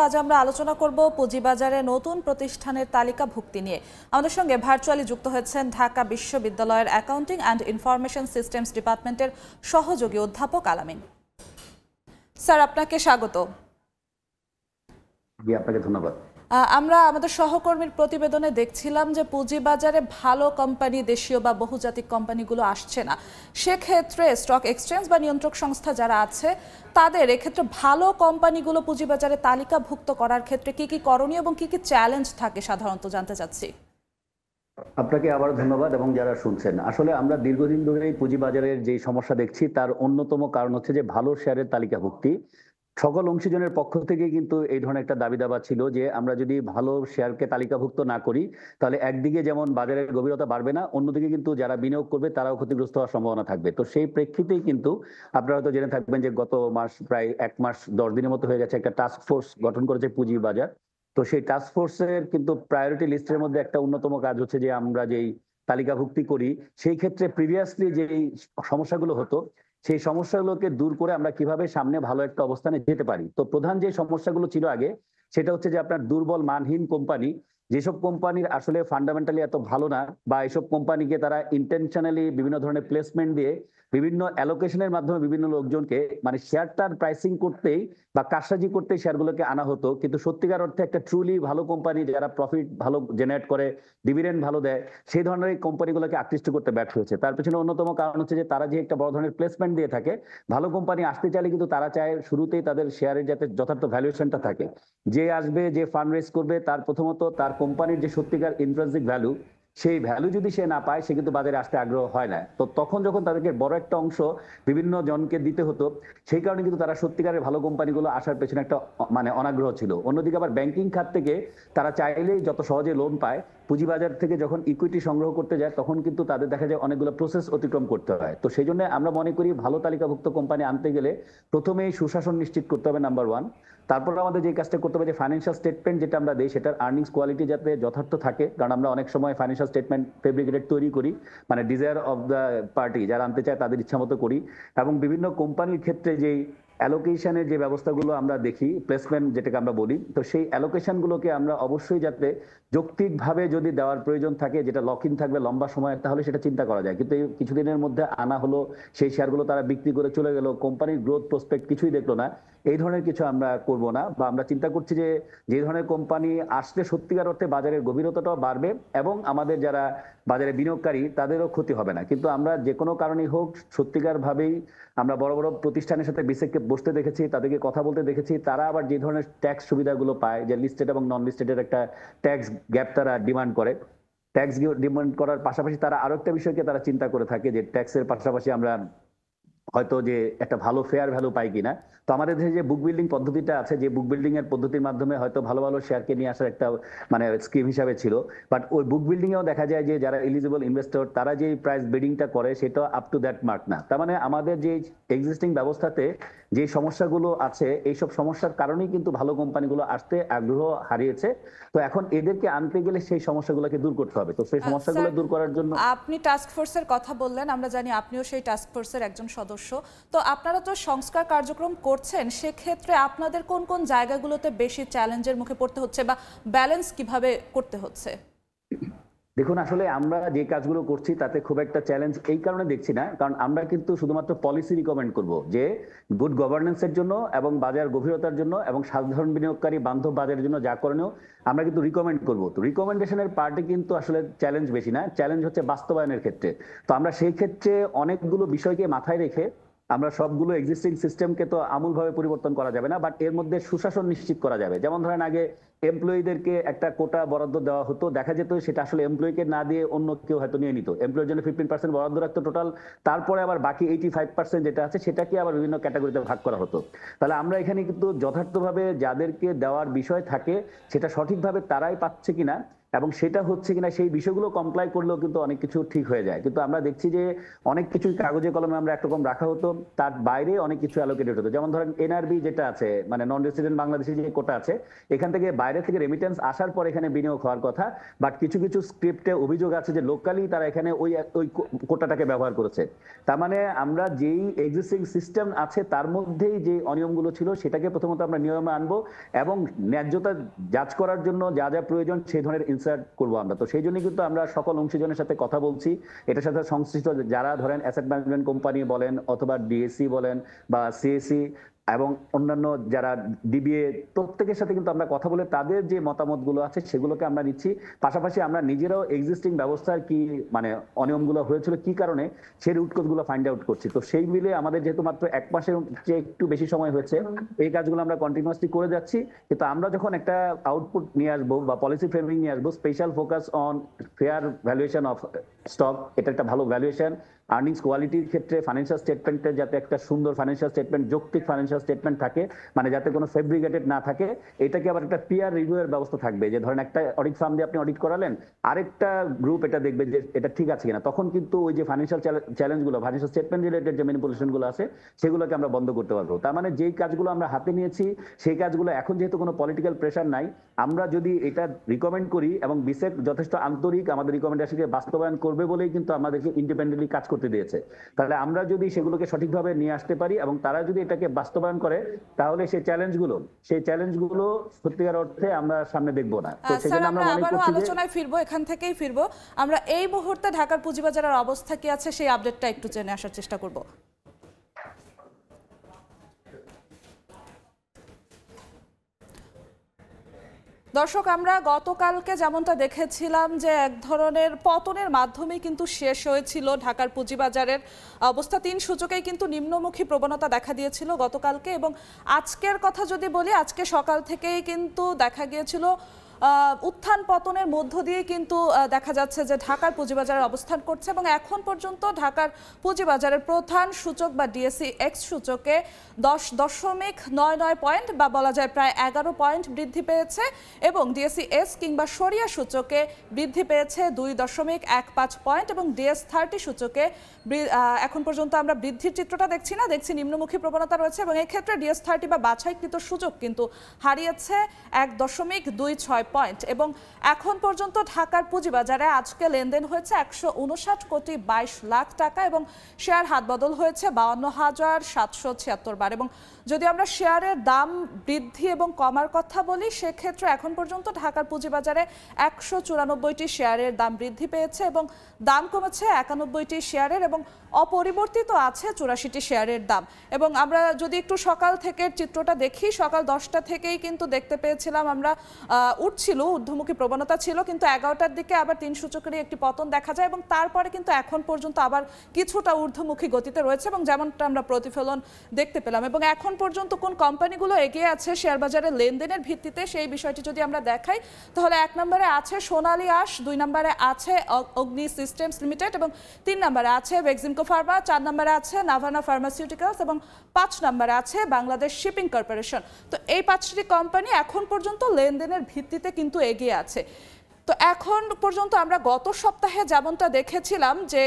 আজ আমরা আলোচনা করব পুঁজিবাজারে নতুন প্রতিষ্ঠানের তালিকাভুক্তি নিয়ে। আমাদের সঙ্গে ভার্চুয়ালি যুক্ত হয়েছেন ঢাকা বিশ্ববিদ্যালয়ের অ্যাকাউন্টিং অ্যান্ড ইনফরমেশন সিস্টেমস ডিপার্টমেন্টের সহযোগী অধ্যাপক আলামিন। স্যার, আপনাকে স্বাগত। জি, আপনাকে ধন্যবাদ। আমরা আমাদের সহকর্মীর প্রতিবেদনে দেখছিলাম যে পুঁজিবাজারে ভালো কোম্পানি, দেশীয় বা বহুজাতিক কোম্পানিগুলো আসছে না। সেক্ষেত্রে স্টক এক্সচেঞ্জ বা নিয়ন্ত্রক সংস্থা যারা আছে তাদের এক্ষেত্রে ভালো কোম্পানিগুলো পুঁজিবাজারে তালিকাভুক্ত করার ক্ষেত্রে কি কি করণীয় এবং কি কি চ্যালেঞ্জ থাকে সাধারণত জানতে চাচ্ছি। আপনাকে আবার ধন্যবাদ এবং যারা শুনছেন, আসলে আমরা দীর্ঘদিন ধরে পুঁজিবাজারের যে সমস্যা দেখছি তার অন্যতম কারণ হচ্ছে যে ভালো শেয়ারের তালিকাভুক্তি। সকল অংশীজনের পক্ষ থেকে কিন্তু এই ধরনের একটা দাবি দাবা ছিল যে আমরা যদি ভালো শেয়ারকে তালিকাভুক্ত না করি তাহলে একদিকে যেমন বাজারের গভীরতা বাড়বে না, অন্যদিকে কিন্তু যারা বিনিয়োগ করবে তারাও ক্ষতিগ্রস্ত হওয়ার সম্ভাবনা থাকবে। তো সেই প্রেক্ষিতেই কিন্তু আপনারা হয়তো জেনে থাকবেন যে গত মাস প্রায় 1 মাস 10 দিনের মতো হয়ে গেছে, একটা টাস্ক ফোর্স গঠন করেছে পুঁজিবাজার। তো সেই টাস্ক ফোর্সের কিন্তু প্রায়োরিটি লিস্টের মধ্যে একটা অন্যতম কাজ হচ্ছে যে আমরা যেই তালিকাভুক্তি করি সেই ক্ষেত্রে প্রিভিয়াসলি যেই সমস্যাগুলো হতো সেই সমস্যাগুলোকে দূর করে আমরা কিভাবে সামনে ভালো একটা অবস্থানে যেতে পারি। তো প্রধান যে সমস্যাগুলো ছিল আগে সেটা হচ্ছে যে আপনার দুর্বল মানহীন কোম্পানি, যেসব কোম্পানির আসলে ফান্ডামেন্টালি এত ভালো না, বা এইসব কোম্পানিকে তারা ইন্টেনশনালি বিভিন্ন ধরনের প্লেসমেন্ট দিয়ে বিভিন্ন অ্যালোকেশনের মাধ্যমে বিভিন্ন লোকজনকে মানে শেয়ারটার প্রাইসিং করতেই বা কারসাজি করতেই শেয়ারগুলোকে আনা হতো, কিন্তু সত্যিকার অর্থে একটা ট্রুলি ভালো কোম্পানি যারা প্রফিট ভালো জেনারেট করে, ডিভিডেন্ড ভালো দেয়, সেই ধরনের কোম্পানিগুলোকে আকৃষ্ট করতে ব্যর্থ হয়েছে। তার পেছনে অন্যতম কারণ হচ্ছে যে তারা যে একটা বড় ধরনের প্লেসমেন্ট দিয়ে থাকে, ভালো কোম্পানি আসতে চাইলে কিন্তু তারা চায় শুরুতেই তাদের শেয়ারের যাতে যথার্থ ভ্যালুয়েশনটা থাকে। যে আসবে, যে ফান্ড রেজ করবে, তার প্রথমত তার কোম্পানির যে সত্যিকার ইন্ট্রিনসিক ভ্যালু, সেই ভ্যালু যদি সে না পায় সে কিন্তু বাজারে আসতে আগ্রহ হয় না। তো তখন যখন তাদেরকে বড় একটা অংশ বিভিন্ন জনকে দিতে হতো, সেই কারণে কিন্তু তারা সত্যিকারের ভালো কোম্পানিগুলো আসার পেছনে একটা মানে অনাগ্রহ ছিল। অন্যদিকে আবার ব্যাংকিং খাত থেকে তারা চাইলেই যত সহজে লোন পায়, পুঁজিবাজার থেকে যখন ইকুইটি সংগ্রহ করতে যায় তখন কিন্তু তাদের দেখা যায় অনেকগুলো প্রসেস অতিক্রম করতে হয়। তো সেই জন্য আমরা মনে করি ভালো তালিকাভুক্ত কোম্পানি আনতে গেলে প্রথমেই সুশাসন নিশ্চিত করতে হবে, নাম্বার ওয়ান। তারপর আমাদের যে কাজটা করতে হবে যে ফাইন্যান্সিয়াল স্টেটমেন্ট যেটা আমরা দিই সেটার আর্নিংস কোয়ালিটি যাতে যথার্থ থাকে, কারণ আমরা অনেক সময় ফাইন্যান্সিয়াল স্টেটমেন্ট ফেব্রিকেটেড তৈরি করি, মানে ডিজায়ার অফ দ্য পার্টি যারা আনতে চায় তাদের ইচ্ছা মতো করি। এবং বিভিন্ন কোম্পানির ক্ষেত্রে যেই অ্যালোকেশনের যে ব্যবস্থাগুলো আমরা দেখি, প্লেসমেন্ট যেটাকে আমরা বলি, তো সেই অ্যালোকেশনগুলোকে আমরা অবশ্যই যাতে যৌক্তিকভাবে যদি দেওয়ার প্রয়োজন থাকে, যেটা লক ইন থাকবে লম্বা সময়, তাহলে সেটা চিন্তা করা যায়। কিন্তু এই কিছুদিনের মধ্যে আনা হলো, সেই শেয়ারগুলো তারা বিক্রি করে চলে গেল, কোম্পানির গ্রোথ প্রসপেক্ট কিছুই দেখলো না, এই ধরনের কিছু আমরা করব না। বা আমরা চিন্তা করছি যে যে ধরনের কোম্পানি আসলে সত্যিকার অর্থে বাজারের গভীরতাটাও বাড়বে এবং আমাদের যারা বাজারে বিনিয়োগকারী তাদেরও ক্ষতি হবে না। কিন্তু আমরা যে কোনো কারণেই হোক সত্যিকার ভাবেই আমরা বড় বড় প্রতিষ্ঠানের সাথে বিসেককে বসতে দেখেছি, তাদেরকে কথা বলতে দেখেছি, তারা আবার যে ধরনের ট্যাক্স সুবিধাগুলো পায়, যে লিস্টেড এবং নন লিস্টেডের একটা ট্যাক্স গ্যাপ তারা ডিমান্ড করে, ট্যাক্স ডিমান্ড করার পাশাপাশি তারা আরো একটা বিষয়কে তারা চিন্তা করে থাকে যে ট্যাক্সের পাশাপাশি আমরা হয়তো যে একটা ভালো ফেয়ার ভ্যালু পাই কিনা। তো আমাদের দেশে যে বুক বিল্ডিং পদ্ধতিটা আছে, যে বুক বিল্ডিং এর পদ্ধতির মাধ্যমে হয়তো ভালো ভালো শেয়ারকে নিয়ে আসার একটা মানে স্কিম হিসাবে ছিল, বাট ওই বুক বিল্ডিং এও দেখা যায় যে যারা এলিজিবল ইনভেস্টর তারা যে প্রাইস বিডিংটা করে সেটা আপ টু দ্যাট মার্ক না। তার মানে আমাদের যে এক্সিস্টিং ব্যবস্থাতে যে সমস্যাগুলো আছে এইসব সমস্যার কারণেই কিন্তু ভালো কোম্পানিগুলো আসতে আগ্রহ হারিয়েছে। তো এখন এদেরকে আনতে গেলে সেই সমস্যাগুলোকে দূর করতে হবে। তো সেই সমস্যাগুলো দূর করার জন্য আপনি টাস্ক ফোর্সের কথা বললেন, আমরা জানি আপনিও সেই টাস্ক ফোর্সের একজন সদস্য। তো আপনারা তো সংস্কার কার্যক্রম করছেন, সেক্ষেত্রে আপনাদের কোন কোন জায়গাগুলোতে বেশি চ্যালেঞ্জের মুখে পড়তে হচ্ছে বা ব্যালেন্স কিভাবে করতে হচ্ছে? দেখুন, আসলে আমরা যে কাজগুলো করছি তাতে খুব একটা চ্যালেঞ্জ এই কারণে দেখছি না, কারণ আমরা কিন্তু শুধুমাত্র পলিসি রিকমেন্ড করব যে গুড গভর্নেন্সের জন্য এবং বাজার গভীরতার জন্য এবং সাধারণ বিনিয়োগকারী বান্ধব বাজারের জন্য যা করণীয় আমরা কিন্তু রিকমেন্ড করব। তো রিকমেন্ডেশনের পার্টে কিন্তু আসলে চ্যালেঞ্জ বেশি না, চ্যালেঞ্জ হচ্ছে বাস্তবায়নের ক্ষেত্রে। তো আমরা সেই ক্ষেত্রে অনেকগুলো বিষয়কে মাথায় রেখে আমরা সবগুলো এক্সিস্টিং সিস্টেমকে তো আমূলভাবে পরিবর্তন করা যাবে না, বাট এর মধ্যে সুশাসন নিশ্চিত করা যাবে। যেমন ধরেন আগে এমপ্লয়ীদেরকে একটা কোটা বরাদ্দ দেওয়া হতো, দেখা যেত সেটা আসলে এমপ্লয়ীকে না দিয়ে অন্য কেউ হয়তো নিয়ে নিত, এমপ্লয়ের জন্য 15% বরাদ্দ রাখতো টোটাল, তারপরে আবার বাকি 85% যেটা আছে সেটাকে আবার বিভিন্ন ক্যাটাগরিতে ভাগ করা হতো। তাহলে আমরা এখানে কিন্তু যথার্থভাবে যাদেরকে দেওয়ার বিষয় থাকে সেটা সঠিকভাবে তারাই পাচ্ছে কিনা এবং সেটা হচ্ছে কিনা সেই বিষয়গুলো কমপ্লাই করলেও কিন্তু অনেক কিছু ঠিক হয়ে যায়। কিন্তু আমরা দেখছি যে অনেক কিছু কাগজে কলমে আমরা একরকম রাখা হতো, তার বাইরে অনেক কিছু অ্যালোকেটেড হতো। যেমন ধরেন এনআরবি যেটা আছে, মানে নন রেসিডেন্ট বাংলাদেশি যে কোটা আছে, এখান থেকে বাইরে থেকে রেমিটেন্স আসার পর এখানে বিনিয়োগ হওয়ার কথা, বাট কিছু কিছু স্ক্রিপ্টে অভিযোগ আছে যে লোকালি তারা এখানে ওই ওই কোটাটাকে ব্যবহার করেছে। তার মানে আমরা যেই এক্সিস্টিং সিস্টেম আছে তার মধ্যেই যে অনিয়মগুলো ছিল সেটাকে প্রথমত আমরা নিয়মে আনবো এবং ন্যায্যতা যাচ করার জন্য যা যা প্রয়োজন সেই ধরনের ইনসার্ট করবো আমরা। তো সেই জন্য কিন্তু আমরা সকল অংশীজনের সাথে কথা বলছি। এটার সাথে সংশ্লিষ্ট যারা ধরেন অ্যাসেট ম্যানেজমেন্ট কোম্পানি বলেন অথবা ডিএসসি বলেন বা সিএসসি এবং অন্যান্য যারা ডিবিএ, প্রত্যেকের সাথে কিন্তু আমরা কথা বলে তাদের যে মতামতগুলো আছে সেগুলোকে আমরা নিচ্ছি। পাশাপাশি আমরা নিজেরাও এক্সিস্টিং ব্যবস্থার কি মানে অনিয়মগুলো হয়েছিল কি কারণে সেই রুট কজগুলো ফাইন্ড আউট করছি। তো সেই মিলে আমাদের যেহেতু মাত্র 1 মাসের চেয়ে একটু বেশি সময় হয়েছে, এই কাজগুলো আমরা কন্টিনিউয়াসলি করে যাচ্ছি। কিন্তু আমরা যখন একটা আউটপুট নিয়ে আসবো বা পলিসি ফ্রেমিং নিয়ে আসবো, special focus on fair valuation of stock, এটা একটা ভালো ভ্যালুয়েশন, আর্নিংস কোয়ালিটির ক্ষেত্রে ফাইন্যান্সিয়াল স্টেটমেন্টে যাতে একটা সুন্দর ফাইন্যান্সিয়াল স্টেটমেন্ট, যৌক্তিক ফাইন্যান্সিয়াল স্টেটমেন্ট থাকে, মানে যাতে কোনো ফেব্রিকেটেড না থাকে। এটাকে আবার একটা পিয়ার রিভিউ এর ব্যবস্থা থাকবে, যে ধরেন একটা অডিট ফার্ম দিয়ে আপনি অডিট করালেন, আরেকটা গ্রুপ এটা দেখবে যে এটা ঠিক আছে কিনা, তখন কিন্তু ওই যে ফাইন্যান্সিয়াল চ্যালেঞ্জগুলো, ফাইন্যান্সিয়াল স্টেটমেন্ট রিলেটেড যে ম্যানিপুলেশনগুলো আছে সেগুলোকে আমরা বন্ধ করতে পারবো। তার মানে যেই কাজগুলো আমরা হাতে নিয়েছি সেই কাজগুলো এখন যেহেতু কোনো পলিটিক্যাল প্রেশার নাই, আমরা যদি এটা রিকমেন্ড করি এবং বিসেক যথেষ্ট আন্তরিক আমাদের রিকমেন্ডেশনকে বাস্তবায়ন করবে বলেই কিন্তু আমাদেরকে ইন্ডিপেন্ডেন্টলি কাজ করতে দিয়েছে। তাহলে আমরা যদি সেগুলোকে সঠিকভাবে নিয়ে আসতে পারি এবং তারা যদি এটাকে বাস্তবায়ন করে, তাহলে সেই চ্যালেঞ্জগুলো সত্যিকার অর্থে আমরা সামনে দেখবো না। তো সেজন্য আমরা মনে করছি যে আলোচনায় ফিরবো, এখান থেকেই ফিরবো। আমরা এই মুহূর্তে ঢাকার পুঁজিবাজারের অবস্থা কি আছে সেই আপডেটটা একটু জেনে আসার চেষ্টা করব। দর্শক, আমরা গতকালকে যেমনটা দেখেছিলাম যে এক ধরনের পতনের মাধ্যমে কিন্তু শেষ হয়েছিল ঢাকার পুঁজিবাজারের অবস্থা। 3 সূচকেই কিন্তু নিম্নমুখী প্রবণতা দেখা দিয়েছিল গতকালকে। এবং আজকের কথা যদি বলি, আজকে সকাল থেকেই কিন্তু দেখা গিয়েছিল উত্থান পতনের মধ্য দিয়ে কিন্তু দেখা যাচ্ছে যে ঢাকার পুঁজিবাজারের অবস্থান করছে। এবং এখন পর্যন্ত ঢাকার পুঁজিবাজারের প্রধান সূচক বা ডিএসই এক্স সূচকে 10.99 পয়েন্ট বা বলা যায় প্রায় 11 পয়েন্ট বৃদ্ধি পেয়েছে এবং ডিএসই এস কিংবা সরিয়া সূচকে বৃদ্ধি পেয়েছে 2.15 পয়েন্ট এবং ডিএস 30 সূচকে এখন পর্যন্ত আমরা বৃদ্ধির চিত্রটা দেখছি না, দেখছি নিম্নমুখী প্রবণতা রয়েছে। এবং এই ক্ষেত্রে ডিএস 30 বা বাছাইকৃত সূচক কিন্তু হারিয়েছে 1.26 পয়েন্ট। এবং এখন পর্যন্ত ঢাকার পুঁজিবাজারে আজকে লেনদেন হয়েছে 159.22 টাকা এবং শেয়ার হাতবদল হয়েছে 52,776 বার। এবং যদি আমরা শেয়ারের দাম বৃদ্ধি এবং কমার কথা বলি, সেক্ষেত্রে এখন পর্যন্ত ঢাকার পুঁজিবাজারে 194টি শেয়ারের দাম বৃদ্ধি পেয়েছে এবং দাম কমেছে 91টি শেয়ারের এবং অপরিবর্তিত আছে 84টি শেয়ারের দাম। এবং আমরা যদি একটু সকাল থেকে চিত্রটা দেখি, সকাল 10টা থেকেই কিন্তু দেখতে পেয়েছিলাম আমরা উঠছিল, ঊর্ধ্বমুখী প্রবণতা ছিল, কিন্তু 11টার দিকে আবার 3 সূচকেরই একটি পতন দেখা যায় এবং তারপরে কিন্তু এখন পর্যন্ত আবার কিছুটা ঊর্ধ্বমুখী গতিতে রয়েছে এবং যেমনটা আমরা প্রতিফলন দেখতে পেলাম। এবং এখন পর্যন্ত কোন কোম্পানিগুলো এগিয়ে আছে শেয়ার বাজারে লেনদেনের ভিত্তিতে সেই বিষয়টি যদি আমরা দেখাই, তাহলে 1 নম্বরে আছে সোনালী আঁশ, 2 নম্বরে আছে অগ্নি সিস্টেমস লিমিটেড এবং 3 নম্বরে আছে বেক্সিমকো ফার্মা, 4 নম্বরে আছে নাভানা ফার্মাসিউটিক্যালস এবং 5 নম্বরে আছে বাংলাদেশ শিপিং কর্পোরেশন। তো এই 5টি কোম্পানি এখন পর্যন্ত লেনদেনের ভিত্তিতে কিন্তু এগিয়ে আছে। তো এখন পর্যন্ত আমরা গত সপ্তাহে যেমনটা দেখেছিলাম যে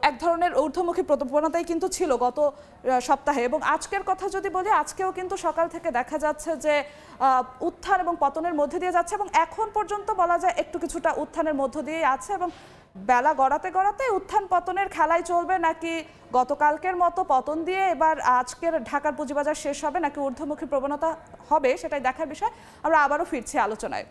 এক ধরনের ঊর্ধ্বমুখী প্রবণতাই কিন্তু ছিল গত সপ্তাহে। এবং আজকের কথা যদি বলি, আজকেও কিন্তু সকাল থেকে দেখা যাচ্ছে যে উত্থান এবং পতনের মধ্যে দিয়ে যাচ্ছে এবং এখন পর্যন্ত বলা যায় একটু কিছুটা উত্থানের মধ্য দিয়েই আছে। এবং বেলা গড়াতে গড়াতে উত্থান পতনের খেলাই চলবে, নাকি গতকালকের মতো পতন দিয়ে এবার আজকের ঢাকার পুঁজিবাজার শেষ হবে, নাকি ঊর্ধ্বমুখী প্রবণতা হবে, সেটাই দেখার বিষয়। আমরা আবারও ফিরছি আলোচনায়।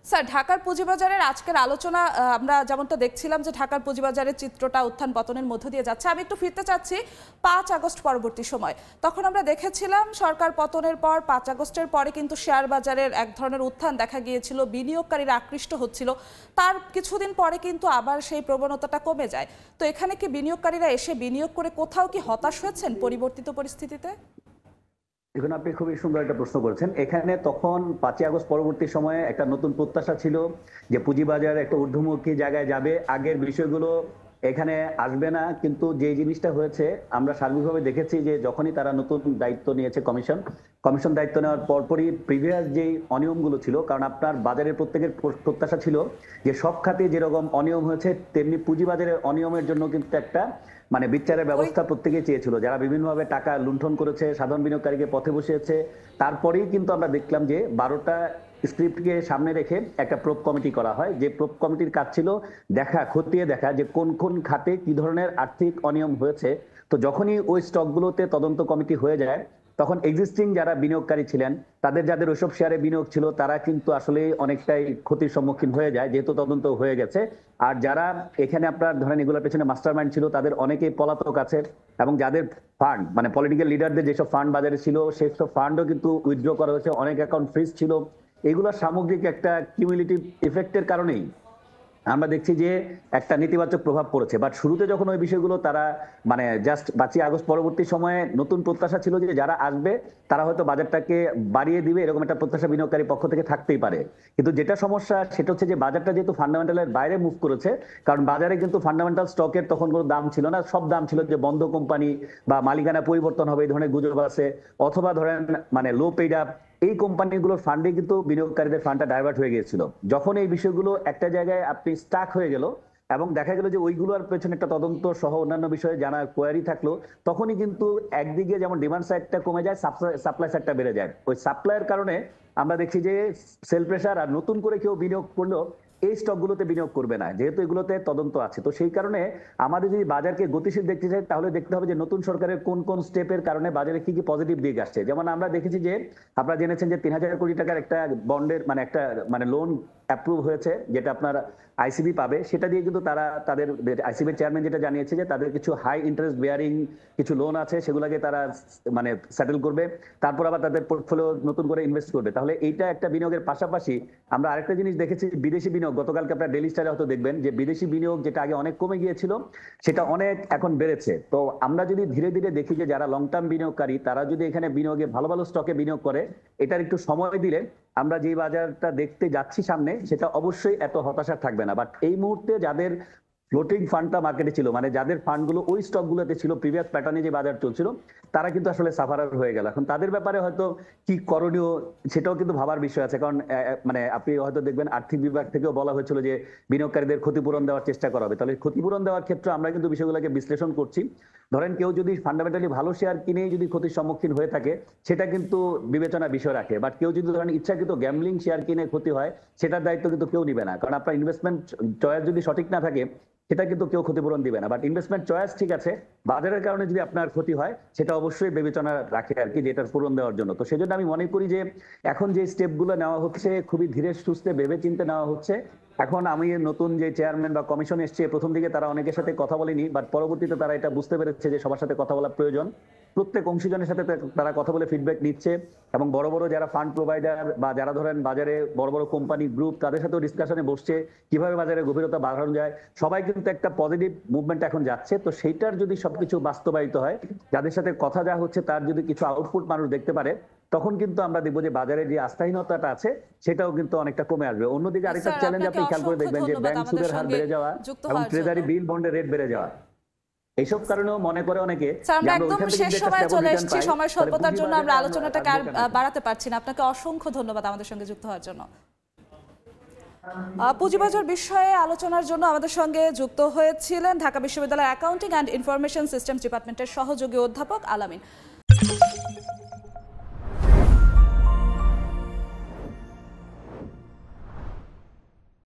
স্যার, ঢাকার পুঁজিবাজারের আজকের আলোচনা আমরা যেমনটা দেখছিলাম যে ঢাকার পুঁজিবাজারের চিত্রটা উত্থান পতনের মধ্য দিয়ে যাচ্ছে। আমি একটু ফিরতে চাচ্ছি 5 আগস্ট পরবর্তী সময়। তখন আমরা দেখেছিলাম সরকার পতনের পর 5 আগস্টের পরে কিন্তু শেয়ার বাজারের এক ধরনের উত্থান দেখা গিয়েছিল, বিনিয়োগকারীরা আকৃষ্ট হচ্ছিল। তার কিছুদিন পরে কিন্তু আবার সেই প্রবণতাটা কমে যায়। তো এখানে কি বিনিয়োগকারীরা এসে বিনিয়োগ করে কোথাও কি হতাশ হয়েছেন পরিবর্তিত পরিস্থিতিতে? এখন আপনি খুবই সুন্দর একটা প্রশ্ন করেছেন। এখানে তখন 5 আগস্ট পরবর্তী সময়ে একটা নতুন প্রত্যাশা ছিল যে পুঁজিবাজার একটা ঊর্ধ্বমুখী জায়গায় যাবে, আগের বিষয়গুলো এখানে আসবে না, কিন্তু যে জিনিসটা হয়েছে আমরা সার্বিকভাবে দেখেছি যে যখনই তারা নতুন দায়িত্ব নিয়েছে কমিশন দায়িত্ব নেওয়ার পরপরই প্রিভিয়াস যেই অনিয়মগুলো ছিল, কারণ আপনার বাজারের প্রত্যেকের প্রত্যাশা ছিল যে সব খাতে যেরকম অনিয়ম হয়েছে তেমনি পুঁজিবাজারের অনিয়মের জন্য কিন্তু একটা মানে বিচারের ব্যবস্থা প্রত্যেকেই চেয়েছিল, যারা বিভিন্নভাবে টাকা লুণ্ঠন করেছে, সাধারণ বিনিয়োগকারীকে পথে বসিয়েছে। তারপরেই কিন্তু আমরা দেখলাম যে 12টা স্ক্রিপ্টকে সামনে রেখে একটা প্রোব কমিটি করা হয়, যে প্রোব কমিটির কাজ ছিল খতিয়ে দেখা যে কোন কোন খাতে কি ধরনের আর্থিক অনিয়ম হয়েছে। তো যখনই ওই স্টকগুলোতে তদন্ত কমিটি হয়ে যায়, তখন এক্সিস্টিং যারা বিনিয়োগকারী ছিলেন যাদের ওইসব শেয়ারে বিনিয়োগ ছিল তারা কিন্তু আসলে অনেকটাই ক্ষতির সম্মুখীন হয়ে যায়, যেহেতু তদন্ত হয়ে গেছে। আর যারা এখানে আপনার ধরেন এগুলোর পেছনে মাস্টারমাইন্ড ছিল তাদের অনেকেই পলাতক আছে, এবং যাদের ফান্ড মানে পলিটিক্যাল লিডারদের যেসব ফান্ড বাজারে ছিল সেসব ফান্ডও কিন্তু উইথড্র করা হয়েছে, অনেক অ্যাকাউন্ট ফ্রিজ ছিল। এগুলো সামগ্রিক একটা কিউমুলেটিভ ইফেক্টের কারণেই আমরা দেখছি যে একটা নেতিবাচক প্রভাব পড়েছে। বাট শুরুতে যখন ওই বিষয়গুলো তারা মানে জাস্ট 5 আগস্ট পরবর্তী সময়ে নতুন প্রত্যাশা ছিল যে যারা আসবে তারা হয়তো বাজারটাকে বাড়িয়ে দিবে, এরকম একটা প্রত্যাশা বিনিয়োগকারী পক্ষ থেকে থাকতেই পারে। কিন্তু যেটা সমস্যা সেটা হচ্ছে যে বাজারটা যেহেতু ফান্ডামেন্টালের বাইরে মুভ করেছে, কারণ বাজারে কিন্তু ফান্ডামেন্টাল স্টকের তখন কোনো দাম ছিল না, সব দাম ছিল যে বন্ধ কোম্পানি বা মালিকানা পরিবর্তন হবে এই ধরনের গুজব আছে, অথবা ধরেন মানে লো পেইড আপ, এই কোম্পানিগুলোর ফান্ডে কিন্তু বিনিয়োগকারীদের ফান্ডটা ডাইভার্ট হয়ে গিয়েছিল। যখন এই বিষয়গুলো একটা জায়গায় আপনি স্টাক হয়ে গেল এবং দেখা গেল যে ওইগুলোর পেছনে একটা তদন্ত সহ অন্যান্য বিষয়ে জানার কোয়ারি থাকলো, তখনই কিন্তু একদিকে যেমন ডিমান্ড সাইডটা কমে যায়, সাপ্লাই সাইডটা বেড়ে যায়। ওই সাপ্লাইয়ের কারণে আমরা দেখছি যে সেল প্রেসার, আর নতুন করে কেউ বিনিয়োগ করলেও এই স্টকগুলোতে বিনিয়োগ করবে না, যেহেতু এগুলোতে তদন্ত আছে। তো সেই কারণে আমাদের যদি বাজারকে গতিশীল দেখতে চাই তাহলে দেখতে হবে যে নতুন সরকারের কোন কোন স্টেপের কারণে বাজারে কি কি পজিটিভ দিক আসছে। যেমন আমরা দেখেছি যে আপনারা জেনেছেন যে 3000 কোটি টাকার একটা বন্ডের মানে একটা মানে লোন অ্যাপ্রুভ হয়েছে, যেটা আপনার আইসিবি পাবে। সেটা দিয়ে কিন্তু তারা তাদের আইসিবির চেয়ারম্যান যেটা জানিয়েছে যে তাদের কিছু হাই ইন্টারেস্ট বেয়ারিং কিছু লোন আছে সেগুলোকে তারা মানে সেটেল করবে, তারপর আবার তাদের পোর্টফোলিও নতুন করে ইনভেস্ট করবে। তাহলে এইটা একটা বিনিয়োগের পাশাপাশি আমরা আরেকটা জিনিস দেখেছি, বিদেশি বিনিয়োগ। গতকালকে আপনারা ডেইলি স্টারে হয়তো দেখবেন যে বিদেশি বিনিয়োগ যেটা আগে অনেক কমে গিয়েছিল সেটা অনেক এখন বেড়েছে। তো আমরা যদি ধীরে ধীরে দেখি যে যারা লং টার্ম বিনিয়োগকারী তারা যদি এখানে বিনিয়োগে ভালো ভালো স্টকে বিনিয়োগ করে, এটার একটু সময় দিলে আমরা যে বাজারটা দেখতে যাচ্ছি সামনে সেটা অবশ্যই এত হতাশা থাকবে না। বাট এই মুহূর্তে যাদের ফ্লোটিং ফান্ডটা মার্কেটে ছিল, মানে যাদের ফান্ডগুলো ওই স্টকগুলোতে ছিল প্রিভিয়াস প্যাটার্নে যে বাজার চলছিল, তারা কিন্তু আসলে সাফারার হয়ে গেল। এখন তাদের ব্যাপারে হয়তো কি করণীয় সেটাও কিন্তু ভাবার বিষয় আছে, কারণ মানে আপনি হয়তো দেখবেন আর্থিক বিভাগ থেকেও বলা হয়েছিল যে বিনিয়োগকারীদের ক্ষতিপূরণ দেওয়ার চেষ্টা করা হবে। তাহলে ক্ষতিপূরণ দেওয়ার ক্ষেত্রে আমরা কিন্তু বিষয়গুলোকে বিশ্লেষণ করছি। ধরেন কেউ যদি ফান্ডামেন্টালি ভালো শেয়ার কিনেই যদি ক্ষতির সম্মুখীন হয়ে থাকে সেটা কিন্তু বিবেচনার বিষয় রাখে, বাট কেউ যদি ধরেন ইচ্ছাকৃত গ্যাম্বলিং শেয়ার কিনে ক্ষতি হয় সেটার দায়িত্ব কিন্তু কেউ নিবে না, কারণ আপনার ইনভেস্টমেন্ট চয়েস যদি সঠিক না থাকে সেটা কিন্তু কেউ ক্ষতিপূরণ দিবে না। বাট ইনভেস্টমেন্ট চয়েস ঠিক আছে, বাজারের কারণে যদি আপনার ক্ষতি হয় সেটা অবশ্যই বিবেচনা রাখে আর কি, যেটার পূরণ দেওয়ার জন্য। তো সেজন্য আমি মনে করি যে এখন যে স্টেপগুলো নেওয়া হচ্ছে খুবই ধীরে সুস্থে ভেবে চিন্তে নেওয়া হচ্ছে। এখন আমি নতুন যে চেয়ারম্যান বা কমিশন এসছে, প্রথম দিকে তারা অনেকের সাথে কথা বলেনি, বাট পরবর্তীতে তারা এটা বুঝতে পেরেছে যে সবার সাথে কথা বলা প্রয়োজন। প্রত্যেক অংশীজনের সাথে তারা কথা বলে ফিডব্যাক নিচ্ছে, এবং বড় বড় যারা ফান্ড প্রোভাইডার বা যারা ধরেন বাজারে বড় বড় কোম্পানি গ্রুপ তাদের সাথেও ডিসকাশনে বসছে কিভাবে বাজারে গভীরতা বাড়ানো যায়। সবাই কিন্তু একটা পজিটিভ মুভমেন্ট এখন যাচ্ছে। তো সেইটার যদি সবকিছু বাস্তবায়িত হয়, যাদের সাথে কথা যা হচ্ছে তার যদি কিছু আউটপুট মানুষ দেখতে পারে, তখন কিন্তু আমরা দেখবো যে বাজারে যে আস্থাহীনতাটা আছে সেটাও কিন্তু অনেকটা কমে আসবে। অন্যদিকে আরেকটা চ্যালেঞ্জ আপনি খেয়াল করে দেখবেন যে ব্যাংক সুদের হার বেড়ে যাওয়া এবং ট্রেজারি বিল বন্ডের রেট বেড়ে যাওয়া, এইসব কারণেও মনে করে অনেকে। আমরা একদম শেষ সময়ে চলে এসেছি, সময় স্বল্পতার জন্য আমরা আলোচনাটাকে আর বাড়াতে পারছি না। আপনাকে অসংখ্য ধন্যবাদ আমাদের সঙ্গে যুক্ত হওয়ার জন্য। পুঁজিবাজার বিষয়ে আলোচনার জন্য আমাদের সঙ্গে যুক্ত হয়েছিলেন ঢাকা বিশ্ববিদ্যালয়ের অ্যাকাউন্টিং অ্যান্ড ইনফরমেশন সিস্টেমস ডিপার্টমেন্টের সহযোগী অধ্যাপক আলামিন।